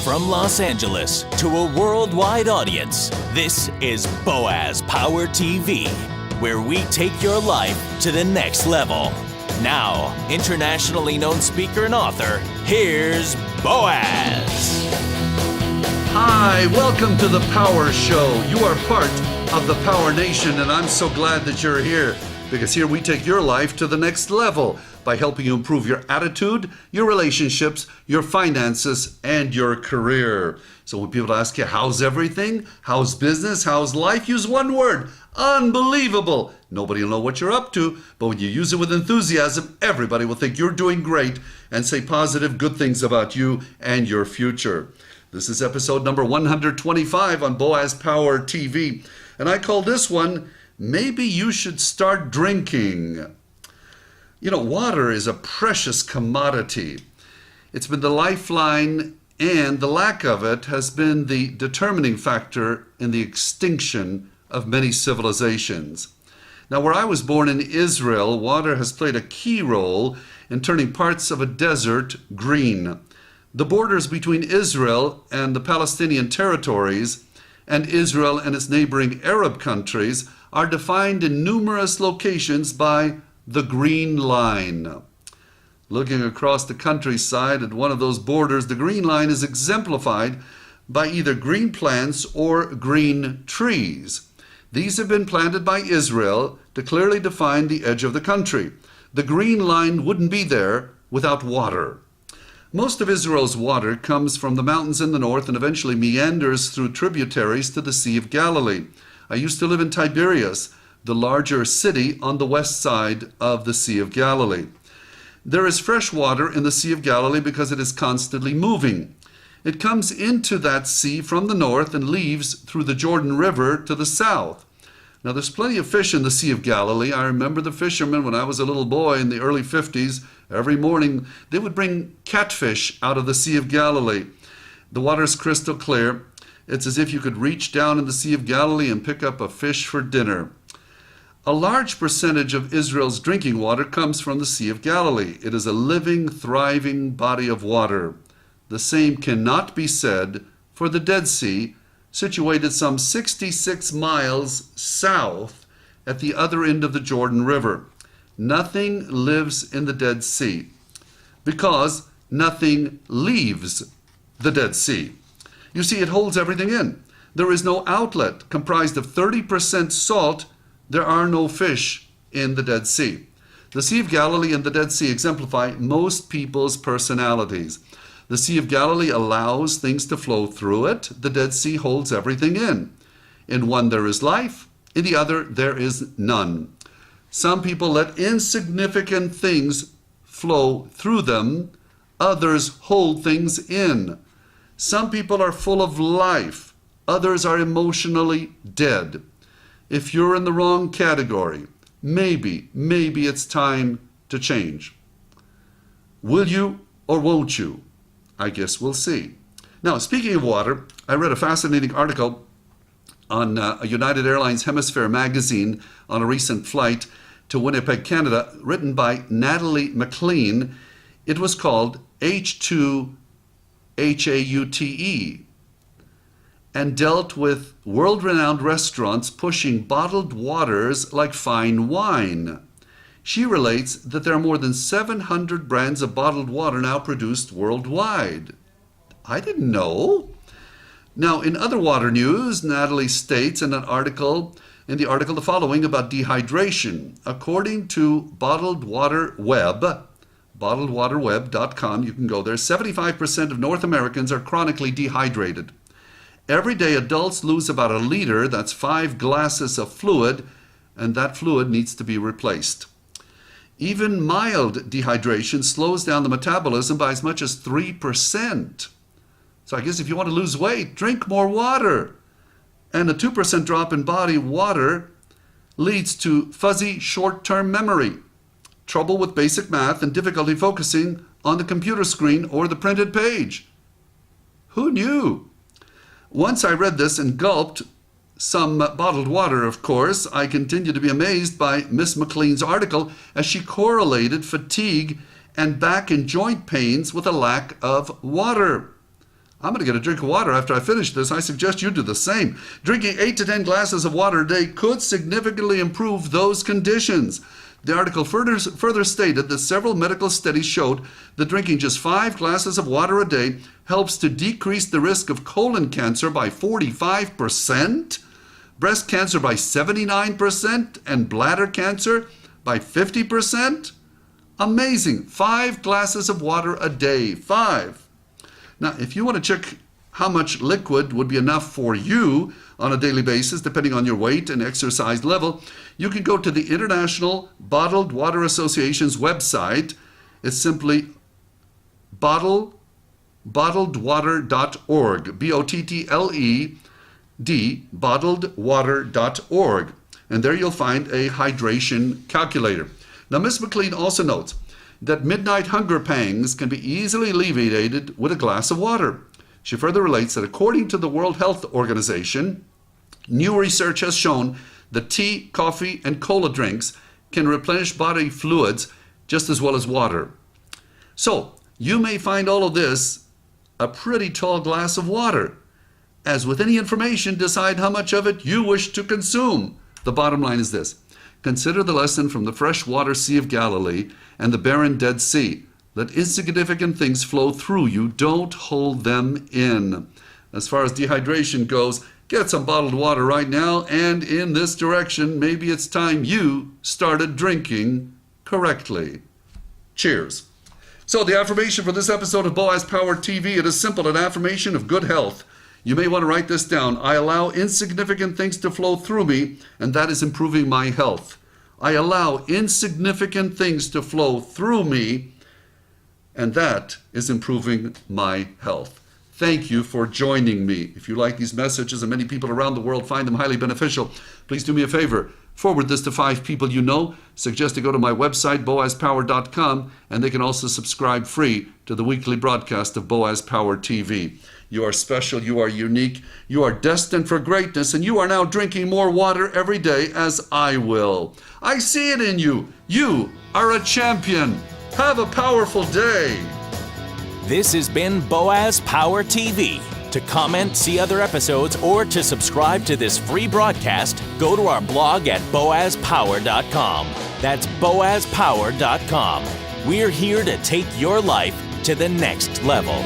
From Los Angeles to a worldwide audience, this is Boaz Power TV, where we take your life to the next level. Now, internationally known speaker and author, here's Boaz. Hi, welcome to the Power Show. You are part of the Power Nation, and I'm so glad that you're here, because here we take your life to the next level by helping you improve your attitude, your relationships, your finances, and your career. So when people ask you, how's everything? How's business? How's life? Use one word: unbelievable. Nobody will know what you're up to, but when you use it with enthusiasm, everybody will think you're doing great and say positive, good things about you and your future. This is episode number 125 on Boaz Power TV, and I call this one, Maybe You Should Start Drinking. You know, water is a precious commodity. It's been the lifeline, and the lack of it has been the determining factor in the extinction of many civilizations. Now, where I was born in Israel, water has played a key role in turning parts of a desert green. The borders between Israel and the Palestinian territories, and Israel and its neighboring Arab countries, are defined in numerous locations by the Green Line. Looking across the countryside at one of those borders, the Green Line is exemplified by either green plants or green trees. These have been planted by Israel to clearly define the edge of the country. The Green Line wouldn't be there without water. Most of Israel's water comes from the mountains in the north and eventually meanders through tributaries to the Sea of Galilee. I used to live in Tiberias, the larger city on the west side of the Sea of Galilee. There is fresh water in the Sea of Galilee because it is constantly moving. It comes into that sea from the north and leaves through the Jordan River to the south. Now, there's plenty of fish in the Sea of Galilee. I remember the fishermen when I was a little boy in the early 50s. Every morning, they would bring catfish out of the Sea of Galilee. The water is crystal clear. It's as if you could reach down in the Sea of Galilee and pick up a fish for dinner. A large percentage of Israel's drinking water comes from the Sea of Galilee. It is a living, thriving body of water. The same cannot be said for the Dead Sea, situated some 66 miles south at the other end of the Jordan River. Nothing lives in the Dead Sea because nothing leaves the Dead Sea. You see, it holds everything in. There is no outlet. Comprised of 30% salt, there are no fish in the Dead Sea. The Sea of Galilee and the Dead Sea exemplify most people's personalities. The Sea of Galilee allows things to flow through it. The Dead Sea holds everything in. In one there is life, in the other there is none. Some people let insignificant things flow through them. Others hold things in. Some people are full of life. Others are emotionally dead. If you're in the wrong category, maybe it's time to change. Will you or won't you? I guess we'll see. Now, speaking of water, I read a fascinating article on a United Airlines Hemisphere magazine on a recent flight to Winnipeg, Canada, written by Natalie McLean. It was called H2HAUTE and dealt with world-renowned restaurants pushing bottled waters like fine wine. She relates that there are more than 700 brands of bottled water now produced worldwide. I didn't know. Now, in other water news, Natalie states in the article the following about dehydration. According to Bottled Water Web, bottledwaterweb.com, you can go there, 75% of North Americans are chronically dehydrated. Every day, adults lose about a liter, that's 5 glasses of fluid, and that fluid needs to be replaced. Even mild dehydration slows down the metabolism by as much as 3%. So I guess if you want to lose weight, drink more water. And a 2% drop in body water leads to fuzzy short-term memory, trouble with basic math, and difficulty focusing on the computer screen or the printed page. Who knew? Once I read this and gulped some bottled water, of course, I continue to be amazed by Miss McLean's article as she correlated fatigue and back and joint pains with a lack of water. I'm going to get a drink of water after I finish this. I suggest you do the same. Drinking 8 to 10 glasses of water a day could significantly improve those conditions. The article further stated that several medical studies showed that drinking just 5 glasses of water a day helps to decrease the risk of colon cancer by 45%, breast cancer by 79%, and bladder cancer by 50%. Amazing. 5 glasses of water a day. 5. Now, if you want to check how much liquid would be enough for you on a daily basis, depending on your weight and exercise level, you can go to the International Bottled Water Association's website. It's simply bottledwater.org, B-O-T-T-L-E-D, bottledwater.org. And there you'll find a hydration calculator. Now, Ms. McLean also notes that midnight hunger pangs can be easily alleviated with a glass of water. She further relates that according to the World Health Organization, new research has shown that tea, coffee, and cola drinks can replenish body fluids just as well as water. So, you may find all of this a pretty tall glass of water. As with any information, decide how much of it you wish to consume. The bottom line is this. Consider the lesson from the freshwater Sea of Galilee and the barren Dead Sea. Let insignificant things flow through you. Don't hold them in. As far as dehydration goes, get some bottled water right now, and in this direction, maybe it's time you started drinking correctly. Cheers. So the affirmation for this episode of Boaz Power TV, it is simple, an affirmation of good health. You may want to write this down. I allow insignificant things to flow through me, and that is improving my health. I allow insignificant things to flow through me, and that is improving my health. Thank you for joining me. If you like these messages, and many people around the world find them highly beneficial, please do me a favor. Forward this to 5 people you know. Suggest to go to my website, boazpower.com, and they can also subscribe free to the weekly broadcast of Boaz Power TV. You are special, you are unique, you are destined for greatness, and you are now drinking more water every day as I will. I see it in you. You are a champion. Have a powerful day. This has been Boaz Power TV. To comment, see other episodes, or to subscribe to this free broadcast, go to our blog at boazpower.com. That's boazpower.com. We're here to take your life to the next level.